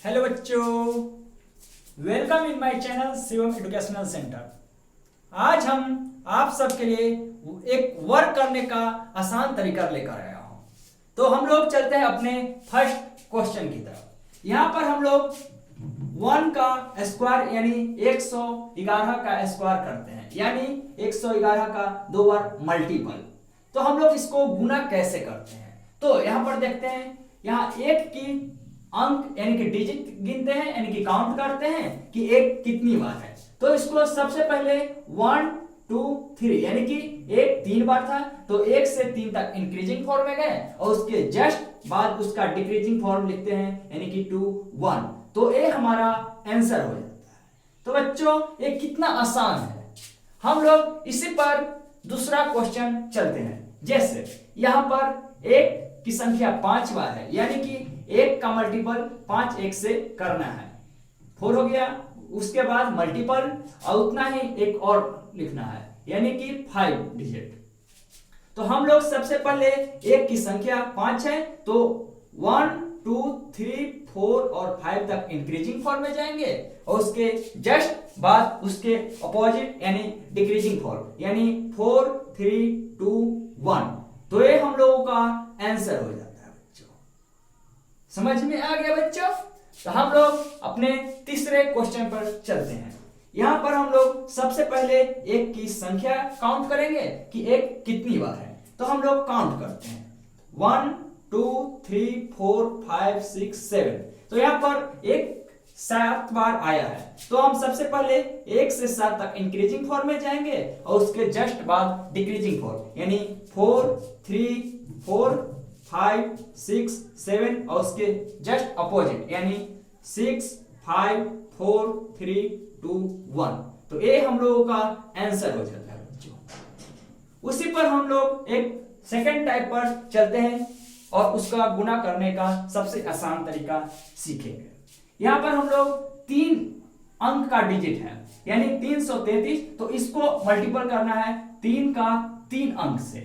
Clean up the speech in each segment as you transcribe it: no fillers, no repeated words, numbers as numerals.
Hello बच्चों, welcome in my channel Shivam educational centre. आज हम आप सबके लिए एक वर्क करने का आसान तरीका लेकर आया हूं। तो हम लोग चलते हैं अपने फर्स्ट क्वेश्चन की तरफ। यहाँ पर हम लोग 1 का स्क्वायर यानी 111 का स्क्वायर करते हैं, यानी 111 का 2 बार मल्टीपल। तो हम लोग इसको गुना कैसे करते हैं, तो यहाँ पर देखते हैं। यहाँ एक की अंक यानी कि डिजिट गिनते हैं, यानी कि काउंट करते हैं कि एक कितनी बार है। तो इसको सबसे पहले 1 2 3 यानी कि एक 3 बार था, तो 1 से 3 तक इंक्रीजिंग फॉर्म में गए और उसके जस्ट बाद उसका डिक्रीजिंग फॉर्म लिखते हैं, यानी कि 2 1। तो ये हमारा आंसर हो जाता है। तो बच्चों ये कितना आसान है। हम लोग इसी पर दूसरा क्वेश्चन चलते हैं। जैसे यहाँ पर एक की संख्या 5 बार है, यानी कि एक का मल्टीपल 5 एक से करना है, 4 हो गया। उसके बाद मल्टीपल और उतना ही एक और लिखना है, यानी कि 5 डिजिट। तो हम लोग सबसे पहले एक की संख्या 5 है, तो 1 2 3 4 और 5 तक इंक्रीजिंग फॉर्म में जाएंगे और उसके जस्ट बाद उसके अपोजिट यानी डिक्रीजिंग फॉर्म, यानी 4 3 2 1। तो ये हम लोगों का आंसर हो जाता है बच्चों। समझ में आ गया बच्चों? तो हम लोग अपने तीसरे क्वेश्चन पर चलते हैं। यहां पर हम लोग सबसे पहले एक की संख्या काउंट करेंगे कि एक कितनी बार है। तो हम लोग काउंट करते हैं 1 2 3 4 5 6 7। तो यहां पर एक 7 बार आया है, तो हम सबसे पहले 1 से 7 तक इंक्रीजिंग फॉर्म में जाएंगे और उसके जस्ट बाद डिक्रीजिंग फॉर्म, यानी 4 3 4 5 6 7 और उसके जस्ट अपोजिट, यानी 6 5 4 3 2 1। तो ये हम लोगों का आंसर हो जाता है बच्चों। उसी पर हम लोग एक सेकंड टाइप पर चलते हैं और उसका गुना करने का सबसे आसान तरीका सीखेंगे। यहां पर हम लोग 3 अंक का डिजिट है, यानी 333। तो इसको मल्टीपल करना है 3 का 3 अंक से,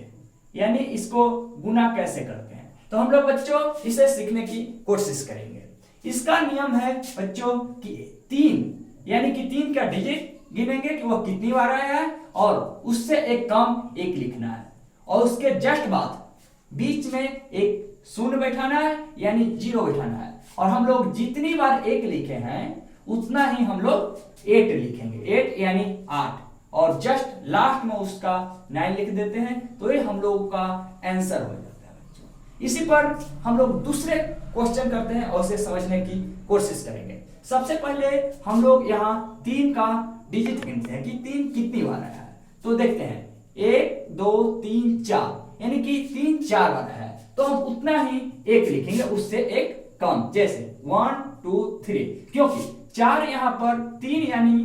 यानी इसको गुना कैसे करते हैं। तो हम लोग बच्चों इसे सीखने की कोशिश करेंगे। इसका नियम है बच्चों कि 3 यानी कि 3 का डिजिट गिनेंगे कि वो कितनी बार आया है और उससे एक कम एक लिखना है और उसके जस्ट बाद बीच में एक शून्य बैठाना है, यानी 0 बैठाना है। और हम लोग जितनी बार एक लिखे हैं उतना ही हम लोग 8 लिखेंगे, 8 यानी 8, और जस्ट लास्ट में उसका 9 लिख देते हैं। तो ये हम लोगों का आंसर हो जाता है बच्चों। इसी पर हम लोग दूसरे क्वेश्चन करते हैं और उसे समझने की कोशिश करेंगे। सबसे पहले हम लोग यहाँ 3 का डिजिट गिनते हैं कि 3 कितनी बार आया है। तो देखते हैं 1 2 3 4, यानी कि 3 4 बार आया है, तो हम उतना ही एक लिखेंगे, उससे एक कम, जैसे 1 2 3, क्योंकि 4 यहाँ पर 3 यानी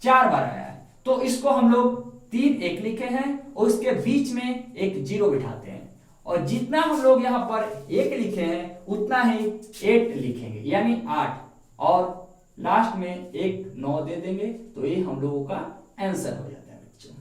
4 बार आया है। तो इसको हम लोग 3 एक लिखे हैं और उसके बीच में एक 0 बिठाते हैं, और जितना हम लोग यहाँ पर एक लिखे हैं उतना ही 8 लिखेंगे, यानी 8, और लास्ट में एक 9 दे देंगे। तो ये हम लोगों का आंसर हो जाता है बच्चों।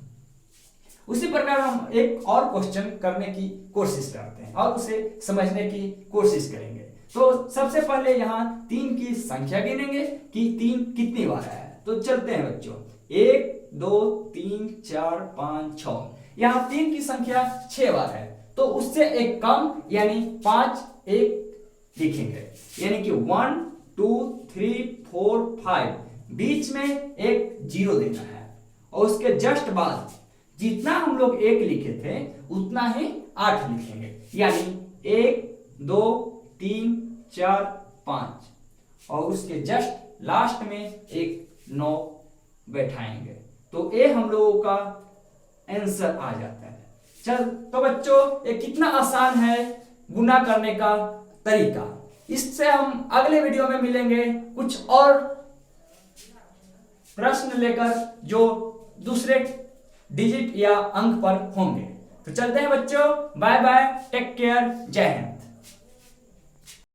उसी प्रकार हम एक और क्वेश्चन करने की कोशिश करते हैं और उसे समझने की कोशिश करेंगे। तो सबसे पहले यहाँ 3 की संख्या गिनेंगे कि 3 कितनी बार आया है। तो चलते हैं बच्चों, 1 2 3 4 5 6। यहाँ 3 की संख्या 6 बार है, तो उससे एक कम यानी 5 एक लिखेंगे, यानी कि 1 2 3 4 5, बीच में एक 0 देना है और उसके जस्ट बाद जितना हम लोग एक लिखे थे उतना ही 8 लिखेंगे, यानी 1 2 3 4 5, और उसके जस्ट लास्ट में एक 9 बैठाएंगे। तो ये हम लोगों का आंसर आ जाता है। चल तो बच्चों ये कितना आसान है गुना करने का तरीका। इससे हम अगले वीडियो में मिलेंगे कुछ और प्रश्न लेकर जो दूसरे डिजिट या अंक पर होंगे। तो चलते हैं बच्चों, बाय बाय, टेक केयर, जय हिंद।